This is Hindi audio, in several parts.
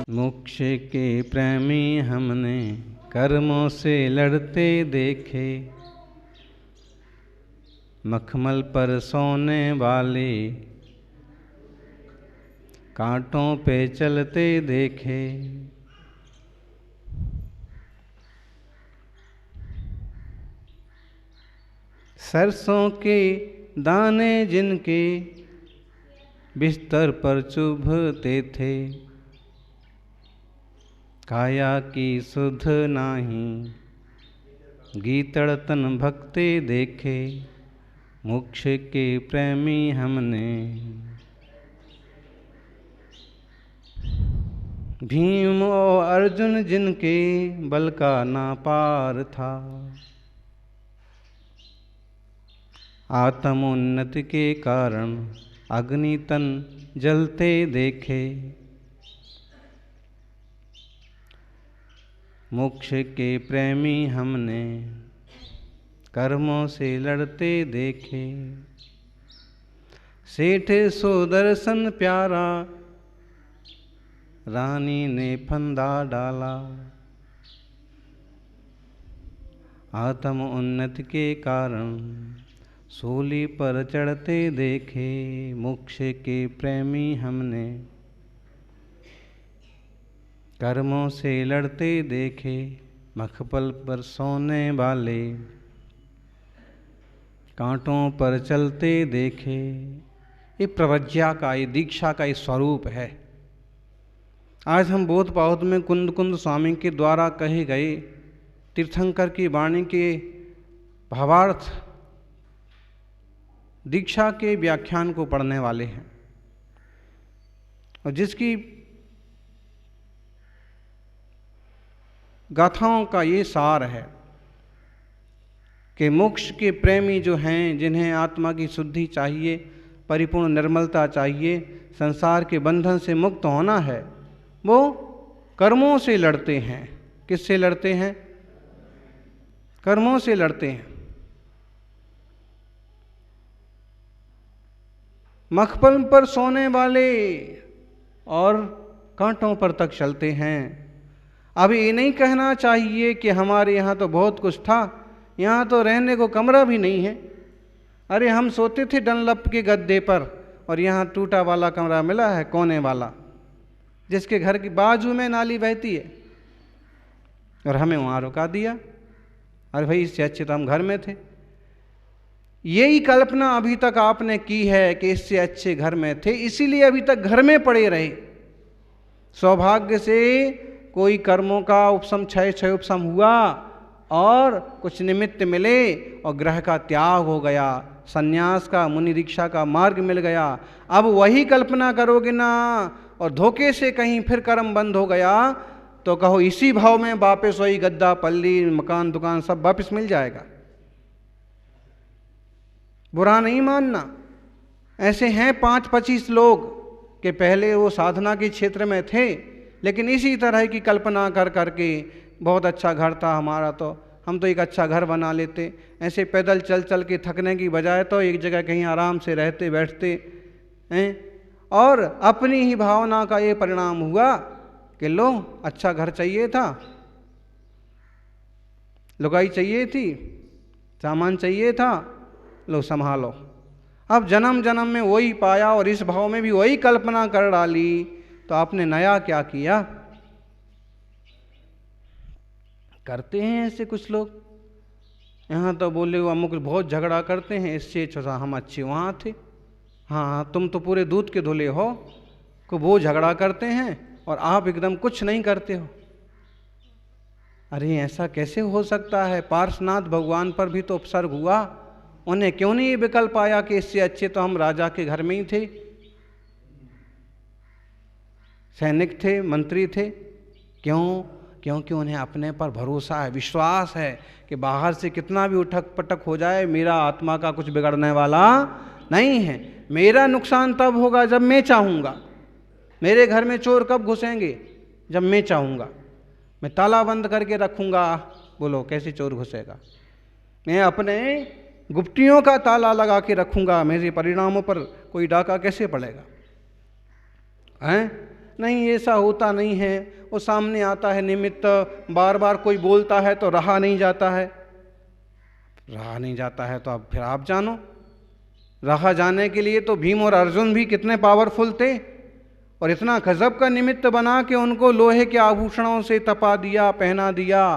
मोक्ष के प्रेमी हमने कर्मों से लड़ते देखे, मखमल पर सोने वाले कांटों पे चलते देखे। सरसों के दाने जिनके बिस्तर पर चुभते थे, काया की सुध नाही गीतड़ तन भक्ते देखे। मोक्ष के प्रेमी हमने भीम और अर्जुन जिनके बल का ना पार था, आत्मोन्नति के कारण अग्नि तन जलते देखे। मोक्ष के प्रेमी हमने कर्मों से लड़ते देखे। सेठ सुदर्शन प्यारा रानी ने फंदा डाला, आत्म उन्नति के कारण सूली पर चढ़ते देखे। मोक्ष के प्रेमी हमने कर्मों से लड़ते देखे, मखमल पर सोने वाले कांटों पर चलते देखे। ये प्रवज्ञा का, ये दीक्षा का ये स्वरूप है। आज हम बोध पाहुत में कुंद कुंद स्वामी के द्वारा कहे गए तीर्थंकर की वाणी के भावार्थ दीक्षा के व्याख्यान को पढ़ने वाले हैं, और जिसकी गाथाओं का ये सार है कि मोक्ष के प्रेमी जो हैं, जिन्हें आत्मा की शुद्धि चाहिए, परिपूर्ण निर्मलता चाहिए, संसार के बंधन से मुक्त होना है, वो कर्मों से लड़ते हैं। किससे लड़ते हैं? कर्मों से लड़ते हैं। मखमल पर सोने वाले और कांटों पर तक चलते हैं। अब ये नहीं कहना चाहिए कि हमारे यहाँ तो बहुत कुछ था, यहाँ तो रहने को कमरा भी नहीं है। अरे हम सोते थे डनलप के गद्दे पर, और यहाँ टूटा वाला कमरा मिला है, कोने वाला, जिसके घर की बाजू में नाली बहती है, और हमें वहाँ रुका दिया। अरे भाई, इससे अच्छे तो हम घर में थे। यही कल्पना अभी तक आपने की है कि इससे अच्छे घर में थे, इसीलिए अभी तक घर में पड़े रहे। सौभाग्य से कोई कर्मों का उपशम, क्षय उपशम हुआ और कुछ निमित्त मिले और ग्रह का त्याग हो गया, सन्यास का, मुनि दीक्षा का मार्ग मिल गया। अब वही कल्पना करोगे ना, और धोखे से कहीं फिर कर्म बंद हो गया, तो कहो इसी भाव में वापस वही गद्दा, पल्ली, मकान, दुकान सब वापस मिल जाएगा। बुरा नहीं मानना। ऐसे हैं 5-25 लोग कि पहले वो साधना के क्षेत्र में थे, लेकिन इसी तरह की कल्पना कर करके बहुत अच्छा घर था हमारा, तो हम तो एक अच्छा घर बना लेते। ऐसे पैदल चल चल के थकने की बजाय तो एक जगह कहीं आराम से रहते बैठते हैं, और अपनी ही भावना का ये परिणाम हुआ कि लो अच्छा घर चाहिए था, लुगाई चाहिए थी, सामान चाहिए था, लो संभालो। अब जन्म जन्म में वही पाया और इस भाव में भी वही कल्पना कर डाली, तो आपने नया क्या किया? करते हैं ऐसे कुछ लोग। यहाँ तो बोले वो अमुक बहुत झगड़ा करते हैं, इससे अच्छा हम अच्छे वहाँ थे। हाँ, तुम तो पूरे दूध के धुले हो, को वो झगड़ा करते हैं और आप एकदम कुछ नहीं करते हो। अरे ऐसा कैसे हो सकता है? पार्श्वनाथ भगवान पर भी तो उपसर्ग हुआ, उन्हें क्यों नहीं ये विकल्प आया कि इससे अच्छे तो हम राजा के घर में ही थे, सैनिक थे, मंत्री थे। क्यों? क्योंकि उन्हें अपने पर भरोसा है, विश्वास है कि बाहर से कितना भी उठक पटक हो जाए, मेरा आत्मा का कुछ बिगड़ने वाला नहीं है। मेरा नुकसान तब होगा जब मैं चाहूँगा। मेरे घर में चोर कब घुसेंगे? जब मैं चाहूँगा। मैं ताला बंद करके रखूँगा, बोलो कैसे चोर घुसेगा? मैं अपने गुप्तियों का ताला लगा के रखूंगा, मेरे परिणामों पर कोई डाका कैसे पड़ेगा? हैं? नहीं, ऐसा होता नहीं है। वो सामने आता है निमित्त, बार बार कोई बोलता है तो रहा नहीं जाता है। रहा नहीं जाता है तो अब फिर आप जानो। रहा जाने के लिए तो भीम और अर्जुन भी कितने पावरफुल थे, और इतना गजब का निमित्त बना के उनको लोहे के आभूषणों से तपा दिया, पहना दिया,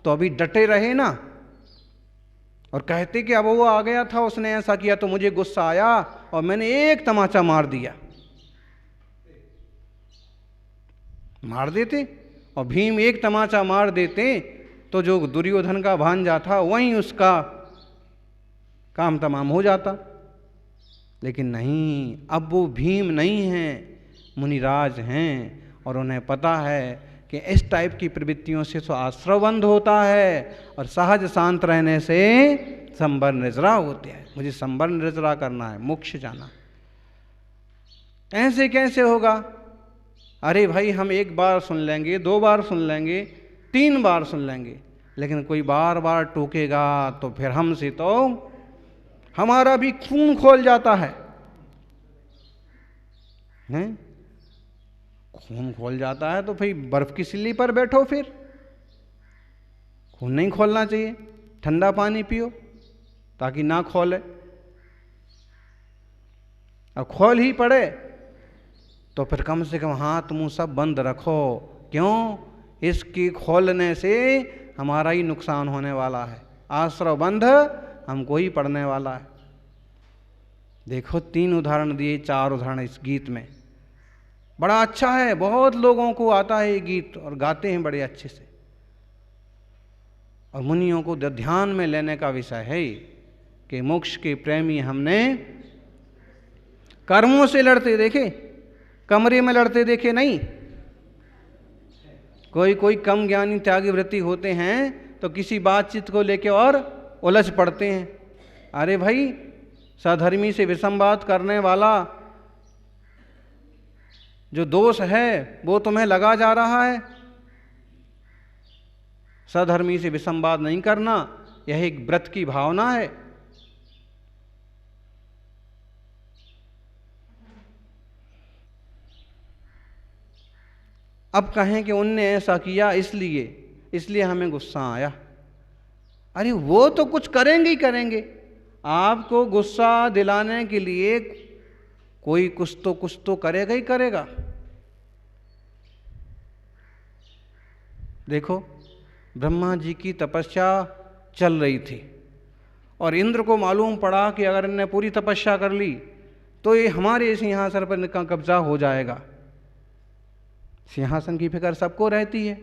तो अभी डटे रहे ना। और कहते कि अब वो आ गया था, उसने ऐसा किया तो मुझे गुस्सा आया और मैंने एक तमाचा मार दिया। मार देते, और भीम एक तमाचा मार देते तो जो दुर्योधन का भांजा था वहीं उसका काम तमाम हो जाता। लेकिन नहीं, अब वो भीम नहीं हैं, मुनिराज हैं, और उन्हें पता है कि इस टाइप की प्रवृत्तियों से तो आश्रव बंध होता है और सहज शांत रहने से संबर निजरा होते हैं। मुझे संबर निजरा करना है, मोक्ष जाना। ऐसे कैसे होगा? अरे भाई, हम एक बार सुन लेंगे, 2 बार सुन लेंगे, 3 बार सुन लेंगे, लेकिन कोई बार बार टोकेगा तो फिर हमसे तो हमारा भी खून खोल जाता है। नहीं? खून खोल जाता है तो भाई बर्फ की सिल्ली पर बैठो, फिर खून नहीं खोलना चाहिए। ठंडा पानी पियो ताकि ना खोले। अब खोल ही पड़े तो फिर कम से कम हाथ मुंह सब बंद रखो। क्यों? इसकी खोलने से हमारा ही नुकसान होने वाला है। आश्रव बंध हमको ही पड़ने वाला है। देखो, 3 उदाहरण दिए, 4 उदाहरण इस गीत में। बड़ा अच्छा है, बहुत लोगों को आता है ये गीत और गाते हैं बड़े अच्छे से। और मुनियों को ध्यान में लेने का विषय है कि मोक्ष के प्रेमी हमने कर्मों से लड़ते देखे, कमरे में लड़ते देखे नहीं। कोई कम ज्ञानी त्यागी वृत्ति होते हैं तो किसी बातचीत को लेके और उलझ पड़ते हैं। अरे भाई, सधर्मी से विसंवाद करने वाला जो दोष है वो तुम्हें लगा जा रहा है। सधर्मी से विसंवाद नहीं करना, यह एक व्रत की भावना है। अब कहें कि उनने ऐसा किया इसलिए हमें गुस्सा आया। अरे वो तो कुछ करेंगे ही करेंगे। आपको गुस्सा दिलाने के लिए कोई कुछ तो करेगा ही करेगा। देखो, ब्रह्मा जी की तपस्या चल रही थी और इंद्र को मालूम पड़ा कि अगर इन्हें पूरी तपस्या कर ली तो ये हमारे सिंहासन पर इनका कब्जा हो जाएगा। सिंहासन की फिक्र सबको रहती है,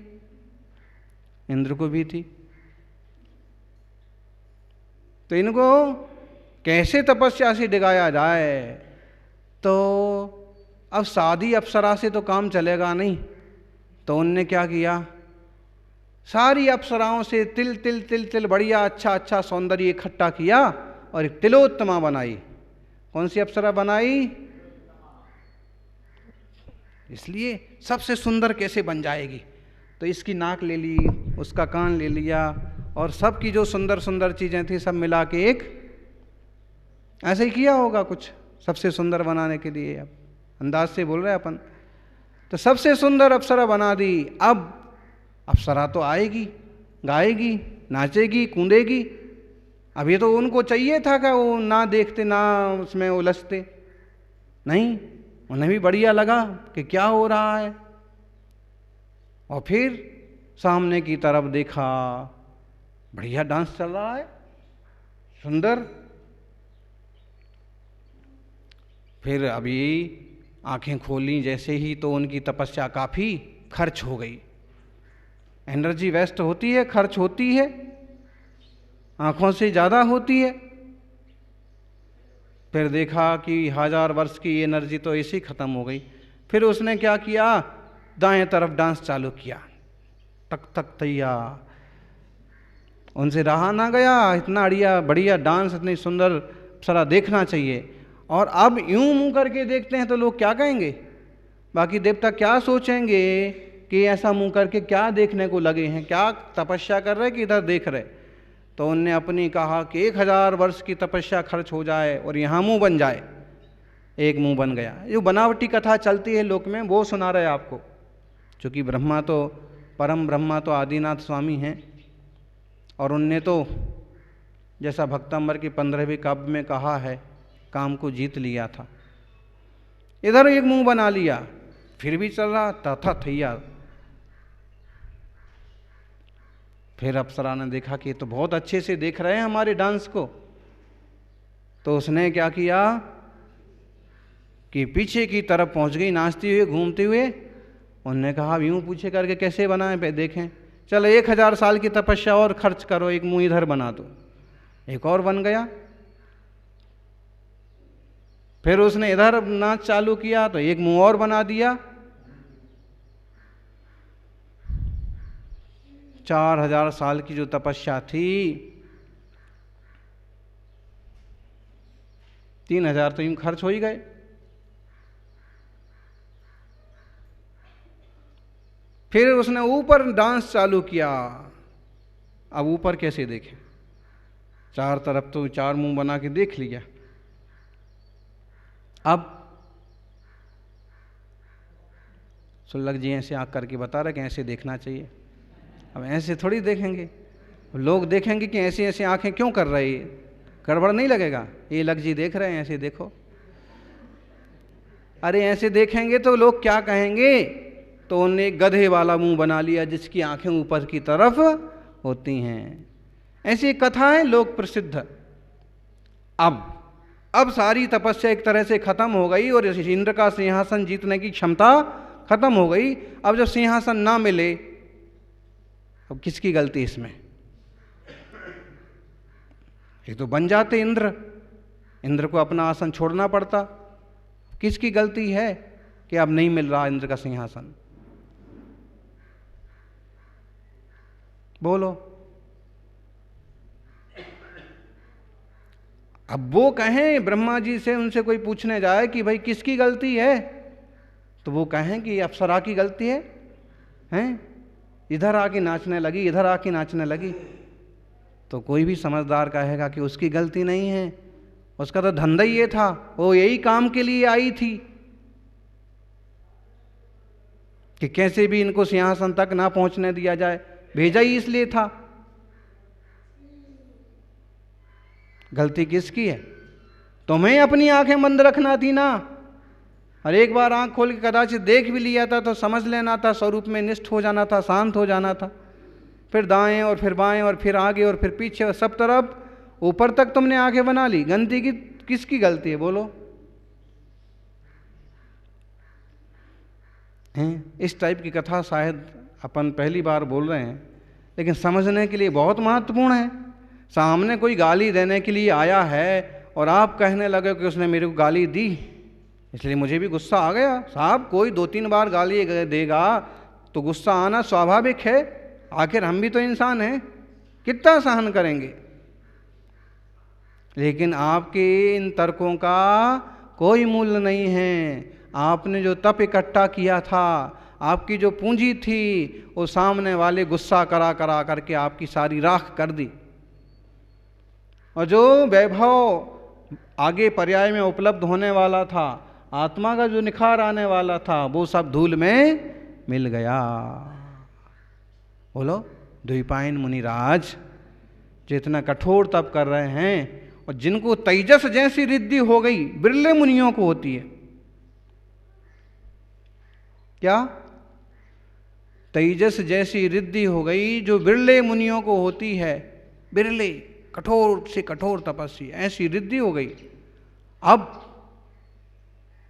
इंद्र को भी थी। तो इनको कैसे तपस्या से डिगाया जाए? तो अब सादी अप्सरा से तो काम चलेगा नहीं। तो उनने क्या किया? सारी अप्सराओं से तिल तिल तिल तिल बढ़िया अच्छा सौंदर्य इकट्ठा किया और एक तिलोत्तमा बनाई। कौन सी अप्सरा बनाई? इसलिए सबसे सुंदर कैसे बन जाएगी, तो इसकी नाक ले ली, उसका कान ले लिया, और सबकी जो सुंदर सुंदर चीज़ें थी सब मिला के एक ऐसे ही किया होगा कुछ सबसे सुंदर बनाने के लिए। अब अंदाज से बोल रहे हैं अपन। तो सबसे सुंदर अप्सरा बना दी। अब अप्सरा तो आएगी, गाएगी, नाचेगी, कूदेगी। अब ये तो उनको चाहिए था कि वो ना देखते ना उसमें उलझते नहीं। उन्हें भी बढ़िया लगा कि क्या हो रहा है। और फिर सामने की तरफ देखा, बढ़िया डांस चल रहा है, सुंदर। फिर अभी आंखें खोली जैसे ही तो उनकी तपस्या काफ़ी खर्च हो गई। एनर्जी वेस्ट होती है, खर्च होती है, आंखों से ज़्यादा होती है। फिर देखा कि 1000 वर्ष की एनर्जी तो ऐसे ही ख़त्म हो गई। फिर उसने क्या किया? दाएं तरफ डांस चालू किया, तक तक तैया। उनसे रहा ना गया, इतना बढ़िया डांस, इतनी सुंदर सारा देखना चाहिए। और अब यूं मुंह करके देखते हैं तो लोग क्या कहेंगे? बाकी देवता क्या सोचेंगे कि ऐसा मुंह करके क्या देखने को लगे हैं, क्या तपस्या कर रहे कि इधर देख रहे। तो उनने अपनी कहा कि 1000 वर्ष की तपस्या खर्च हो जाए और यहाँ मुंह बन जाए। एक मुंह बन गया। जो बनावटी कथा चलती है लोक में वो सुना रहे आपको, क्योंकि ब्रह्मा तो परम ब्रह्मा तो आदिनाथ स्वामी हैं, और उनने तो जैसा भक्तंबर की 15वीं काव्य में कहा है, काम को जीत लिया था। इधर एक मुंह बना लिया, फिर भी चल रहा था थैया। फिर अप्सरा ने देखा कि तो बहुत अच्छे से देख रहे हैं हमारे डांस को, तो उसने क्या किया कि पीछे की तरफ पहुंच गई नाचते हुए घूमते हुए। उन्होंने कहा यूं पूछे करके कैसे बनाए पे देखें, चलो 1000 साल की तपस्या और खर्च करो, एक मुंह इधर बना दो। एक और बन गया। फिर उसने इधर नाच चालू किया तो एक मुंह और बना दिया। 4000 साल की जो तपस्या थी, 3000 तो यूं खर्च हो ही गए। फिर उसने ऊपर डांस चालू किया। अब ऊपर कैसे देखें, चार तरफ तो 4 मुंह बना के देख लिया। अब सुल्लक जी ऐसे आँख करके बता रहे कि ऐसे देखना चाहिए। अब ऐसे थोड़ी देखेंगे, लोग देखेंगे कि ऐसी ऐसी आंखें क्यों कर रही है, गड़बड़ नहीं लगेगा। ये लग जी देख रहे हैं, ऐसे देखो। अरे ऐसे देखेंगे तो लोग क्या कहेंगे। तो उन्होंने गधे वाला मुंह बना लिया जिसकी आंखें ऊपर की तरफ होती हैं। ऐसी कथाएं लोक प्रसिद्ध। अब सारी तपस्या एक तरह से खत्म हो गई और इंद्र का सिंहासन जीतने की क्षमता खत्म हो गई। अब जब सिंहासन ना मिले, अब किसकी गलती इसमें? ये तो बन जाते इंद्र को अपना आसन छोड़ना पड़ता। किसकी गलती है कि अब नहीं मिल रहा इंद्र का सिंहासन? बोलो। अब वो कहें ब्रह्मा जी से, उनसे कोई पूछने जाए कि भाई किसकी गलती है, तो वो कहें कि अप्सरा की गलती है, हैं? इधर आके नाचने लगी, इधर आके नाचने लगी। तो कोई भी समझदार कहेगा कि उसकी गलती नहीं है, उसका तो धंधा ही ये था, वो यही काम के लिए आई थी कि कैसे भी इनको सिंहासन तक ना पहुंचने दिया जाए, भेजा ही इसलिए था। गलती किसकी है? तुम्हें अपनी आंखें बंद रखना थी ना, और एक बार आंख खोल के कदाचित देख भी लिया था तो समझ लेना था, स्वरूप में निष्ठ हो जाना था, शांत हो जाना था। फिर दाएं और फिर बाएं और फिर आगे और फिर पीछे और सब तरफ ऊपर तक तुमने आंखें बना ली। गलती की किसकी गलती है बोलो? इस टाइप की कथा शायद अपन पहली बार बोल रहे हैं, लेकिन समझने के लिए बहुत महत्वपूर्ण है। सामने कोई गाली देने के लिए आया है और आप कहने लगे कि उसने मेरे को गाली दी, इसलिए मुझे भी गुस्सा आ गया। साहब, कोई 2-3 बार गाली देगा तो गुस्सा आना स्वाभाविक है, आखिर हम भी तो इंसान हैं, कितना सहन करेंगे। लेकिन आपके इन तर्कों का कोई मूल्य नहीं है। आपने जो तप इकट्ठा किया था, आपकी जो पूंजी थी, वो सामने वाले गुस्सा करा करा करके आपकी सारी राख कर दी, और जो वैभव आगे पर्याय में उपलब्ध होने वाला था, आत्मा का जो निखार आने वाला था, वो सब धूल में मिल गया। बोलो, द्वैपायन मुनिराज जितना कठोर तप कर रहे हैं और जिनको तेजस जैसी रिद्धि हो गई, बिरले मुनियों को होती है। क्या? तेजस जैसी रिद्धि हो गई जो बिरले मुनियों को होती है। बिरले, कठोर से कठोर तपस्वी, ऐसी रिद्धि हो गई।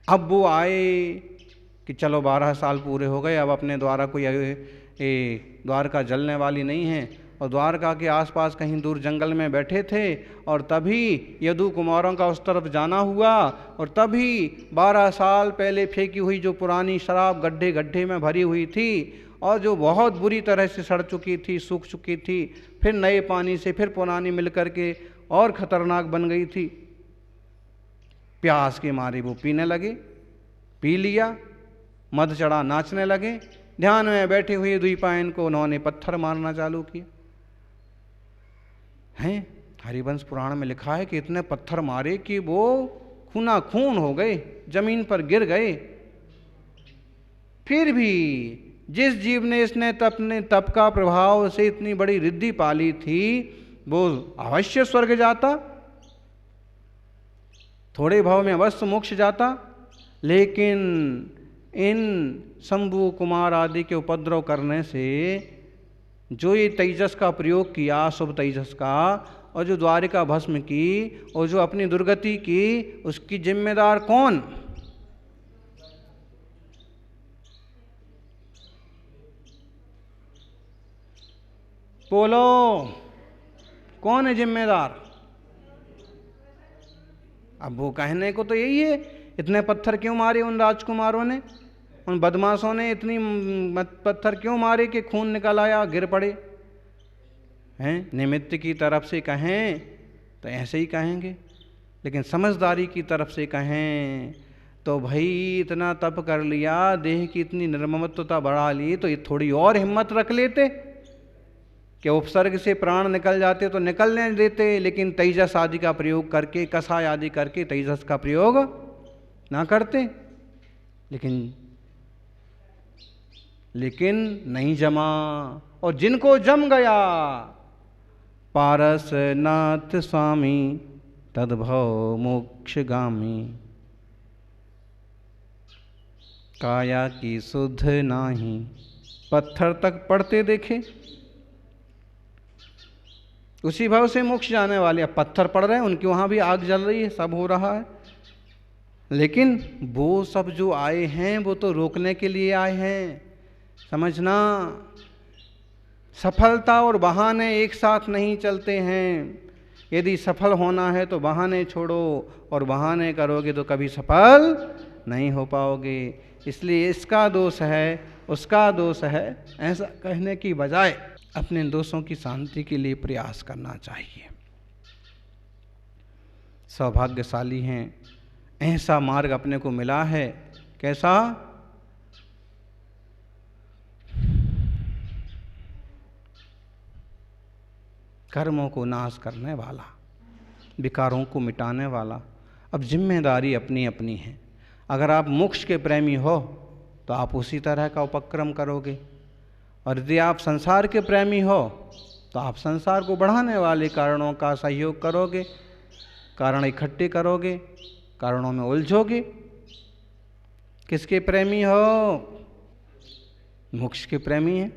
अब वो आए कि चलो 12 साल पूरे हो गए, अब अपने द्वारा कोई द्वारका जलने वाली नहीं है, और द्वारका के आसपास कहीं दूर जंगल में बैठे थे, और तभी यदु कुमारों का उस तरफ जाना हुआ, और तभी 12 साल पहले फेंकी हुई जो पुरानी शराब गड्ढे गड्ढे में भरी हुई थी और जो बहुत बुरी तरह से सड़ चुकी थी, सूख चुकी थी, फिर नए पानी से फिर पुरानी मिल करके और खतरनाक बन गई थी। प्यास के मारे वो पीने लगे, पी लिया, मद चढ़ा नाचने लगे। ध्यान में बैठे हुए द्वैपायन को उन्होंने पत्थर मारना चालू किया। हैं। हरिवंश पुराण में लिखा है कि इतने पत्थर मारे कि वो खूना खून हो गए, जमीन पर गिर गए। फिर भी जिस जीव ने इसने तप का प्रभाव से इतनी बड़ी रिद्धि पाली थी, वो अवश्य स्वर्ग जाता, थोड़े भाव में अवश्य मोक्ष जाता। लेकिन इन शंभु कुमार आदि के उपद्रव करने से जो ये तेजस का प्रयोग किया, शुभ तेजस का, और जो द्वारिका भस्म की और जो अपनी दुर्गति की, उसकी जिम्मेदार कौन? बोलो, कौन है जिम्मेदार? अब वो कहने को तो यही है, इतने पत्थर क्यों मारे उन राजकुमारों ने, उन बदमाशों ने इतनी पत्थर क्यों मारे कि खून निकल आया, गिर पड़े हैं? निमित्त की तरफ से कहें तो ऐसे ही कहेंगे, लेकिन समझदारी की तरफ से कहें तो भाई इतना तप कर लिया, देह की इतनी निर्ममत्वता बढ़ा ली, तो ये थोड़ी और हिम्मत रख लेते कि उपसर्ग से प्राण निकल जाते तो निकलने देते, लेकिन तेजस आदि का प्रयोग करके, कषाय आदि करके तेजस का प्रयोग ना करते। लेकिन नहीं जमा, और जिनको जम गया, पारस नाथ स्वामी तद्भव मोक्षगामी, काया की सुध नाही, पत्थर तक पड़ते देखे, उसी भाव से मोक्ष जाने वाले। अब पत्थर पड़ रहे हैं, उनकी वहाँ भी आग जल रही है, सब हो रहा है, लेकिन वो सब जो आए हैं वो तो रोकने के लिए आए हैं। समझना, सफलता और बहाने एक साथ नहीं चलते हैं। यदि सफल होना है तो बहाने छोड़ो, और बहाने करोगे तो कभी सफल नहीं हो पाओगे। इसलिए इसका दोष है, उसका दोष है, ऐसा कहने की बजाय अपने दोषों की शांति के लिए प्रयास करना चाहिए। सौभाग्यशाली हैं, ऐसा मार्ग अपने को मिला है। कैसा? कर्मों को नाश करने वाला, विकारों को मिटाने वाला। अब जिम्मेदारी अपनी अपनी है। अगर आप मोक्ष के प्रेमी हो तो आप उसी तरह का उपक्रम करोगे, और यदि आप संसार के प्रेमी हो तो आप संसार को बढ़ाने वाले कारणों का सहयोग करोगे, कारण इकट्ठे करोगे, कारणों में उलझोगे। किसके प्रेमी हो? मोक्ष के प्रेमी हैं।